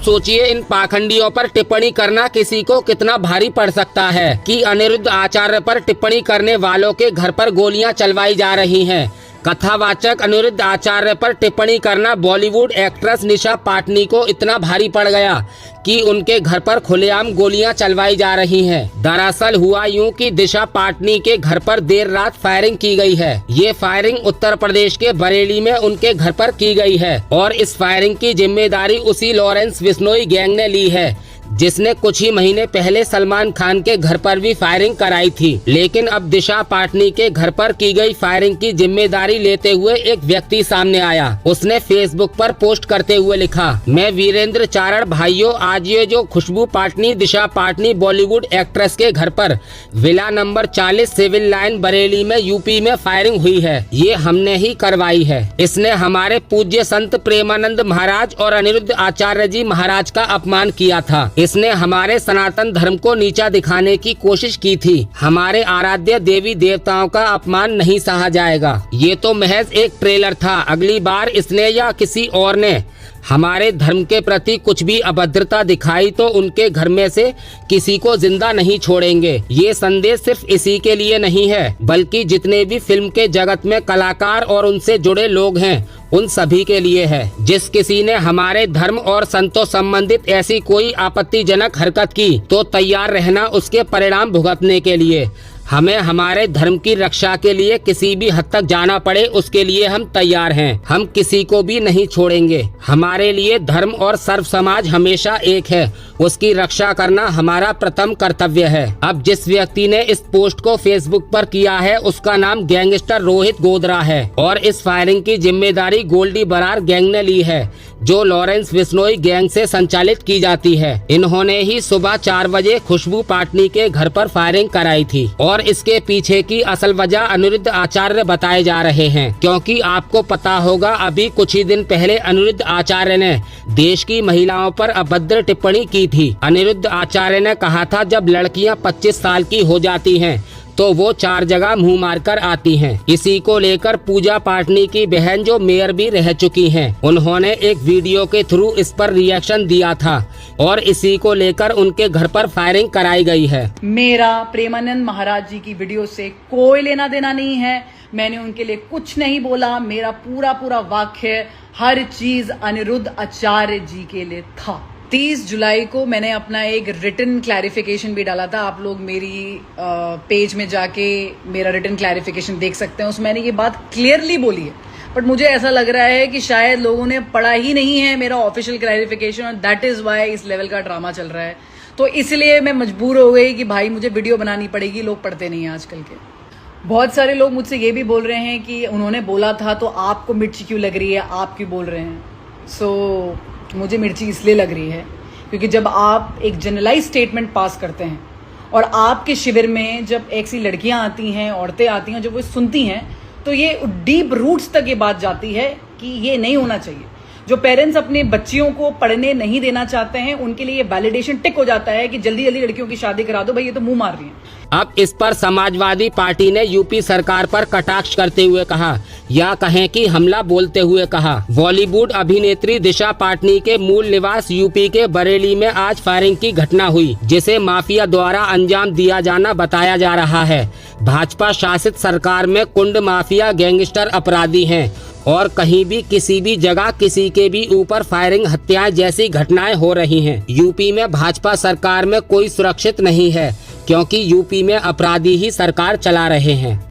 सोचिए इन पाखंडियों पर टिप्पणी करना किसी को कितना भारी पड़ सकता है कि अनिरुद्ध आचार्य पर टिप्पणी करने वालों के घर पर गोलियां चलवाई जा रही हैं। कथावाचक अनिरुद्ध आचार्य पर टिप्पणी करना बॉलीवुड एक्ट्रेस निशा पाटनी को इतना भारी पड़ गया कि उनके घर पर खुलेआम गोलियां चलवाई जा रही हैं। दरअसल हुआ यूं कि दिशा पाटनी के घर पर देर रात फायरिंग की गई है। ये फायरिंग उत्तर प्रदेश के बरेली में उनके घर पर की गई है और इस फायरिंग की जिम्मेदारी उसी लॉरेंस बिश्नोई गैंग ने ली है, जिसने कुछ ही महीने पहले सलमान खान के घर पर भी फायरिंग कराई थी। लेकिन अब दिशा पाटनी के घर पर की गई फायरिंग की जिम्मेदारी लेते हुए एक व्यक्ति सामने आया। उसने फेसबुक पर पोस्ट करते हुए लिखा, मैं वीरेंद्र चारण भाइयों, आज ये जो खुशबू पाटनी दिशा पाटनी बॉलीवुड एक्ट्रेस के घर पर villa number 40 civil line Bareilly में यूपी में फायरिंग हुई है, ये हमने ही करवाई है। इसने हमारे पूज्य संत प्रेमानंद महाराज और अनिरुद्ध आचार्य जी महाराज का अपमान किया था। इसने हमारे सनातन धर्म को नीचा दिखाने की कोशिश की थी। हमारे आराध्य देवी देवताओं का अपमान नहीं सहा जाएगा। ये तो महज एक ट्रेलर था। अगली बार इसने या किसी और ने हमारे धर्म के प्रति कुछ भी अभद्रता दिखाई तो उनके घर में से किसी को जिंदा नहीं छोड़ेंगे। ये संदेश सिर्फ इसी के लिए नहीं है, बल्कि जितने भी फिल्म के जगत में कलाकार और उनसे जुड़े लोग हैं उन सभी के लिए है। जिस किसी ने हमारे धर्म और संतों संबंधित ऐसी कोई आपत्तिजनक हरकत की तो तैयार रहना उसके परिणाम भुगतने के लिए। हमें हमारे धर्म की रक्षा के लिए किसी भी हद तक जाना पड़े उसके लिए हम तैयार हैं। हम किसी को भी नहीं छोड़ेंगे। हमारे लिए धर्म और सर्व समाज हमेशा एक है, उसकी रक्षा करना हमारा प्रथम कर्तव्य है। अब जिस व्यक्ति ने इस पोस्ट को फेसबुक पर किया है उसका नाम गैंगस्टर रोहित गोधरा है और इस फायरिंग की जिम्मेदारी गोल्डी बरार गैंग ने ली है, जो लॉरेंस बिश्नोई गैंग से संचालित की जाती है। इन्होंने ही सुबह 4 बजे खुशबू पाटनी के घर पर फायरिंग कराई थी और इसके पीछे की असल वजह अनिरुद्ध आचार्य बताए जा रहे हैं, क्योंकि आपको पता होगा अभी कुछ ही दिन पहले अनिरुद्ध आचार्य ने देश की महिलाओं पर अभद्र टिप्पणी की थी। अनिरुद्ध आचार्य ने कहा था जब लड़कियां 25 साल की हो जाती हैं तो वो 4 जगह मुंह मारकर आती हैं। इसी को लेकर पूजा पाटनी की बहन जो मेयर भी रह चुकी हैं, उन्होंने एक वीडियो के थ्रू इस पर रिएक्शन दिया था और इसी को लेकर उनके घर पर फायरिंग कराई गई है। मेरा प्रेमानंद महाराज जी की वीडियो से कोई लेना देना नहीं है। मैंने उनके लिए कुछ नहीं बोला। मेरा पूरा वाक्य हर चीज अनिरुद्ध आचार्य जी के लिए था। 30 जुलाई को मैंने अपना एक रिटन क्लैरिफिकेशन भी डाला था। आप लोग मेरी पेज में जाके मेरा रिटन क्लैरिफिकेशन देख सकते हैं। उसमें मैंने ये बात क्लियरली बोली है, बट मुझे ऐसा लग रहा है कि शायद लोगों ने पढ़ा ही नहीं है मेरा ऑफिशियल क्लैरिफिकेशन और दैट इज वाई इस लेवल का ड्रामा चल रहा है। तो इसलिए मैं मजबूर हो गई कि भाई मुझे वीडियो बनानी पड़ेगी। लोग पढ़ते नहीं हैं आजकल के। बहुत सारे लोग मुझसे ये भी बोल रहे हैं कि उन्होंने बोला था तो आपको मिर्ची क्यों लग रही है, आप क्यों बोल रहे हैं। मुझे मिर्ची इसलिए लग रही है क्योंकि जब आप एक जनरलाइज स्टेटमेंट पास करते हैं और आपके शिविर में जब ऐसी लड़कियां आती हैं, औरतें आती हैं, जब वो सुनती हैं तो ये डीप रूट्स तक ये बात जाती है कि ये नहीं होना चाहिए। जो पेरेंट्स अपने बच्चियों को पढ़ने नहीं देना चाहते हैं उनके लिए ये वैलिडेशन टिक हो जाता है कि जल्दी जल्दी लड़कियों की शादी करा दो, भाई ये तो मुंह मार रही है। अब इस पर समाजवादी पार्टी ने यूपी सरकार पर कटाक्ष करते हुए कहा, या कहें कि हमला बोलते हुए कहा, बॉलीवुड अभिनेत्री दिशा पाटनी के मूल निवास यूपी के बरेली में आज फायरिंग की घटना हुई, जिसे माफिया द्वारा अंजाम दिया जाना बताया जा रहा है। भाजपा शासित सरकार में कुंड माफिया गैंगस्टर अपराधी हैं और कहीं भी किसी भी जगह किसी के भी ऊपर फायरिंग, हत्याएं जैसी घटनाएं हो रही हैं। यूपी में भाजपा सरकार में कोई सुरक्षित नहीं है क्योंकि यूपी में अपराधी ही सरकार चला रहे हैं।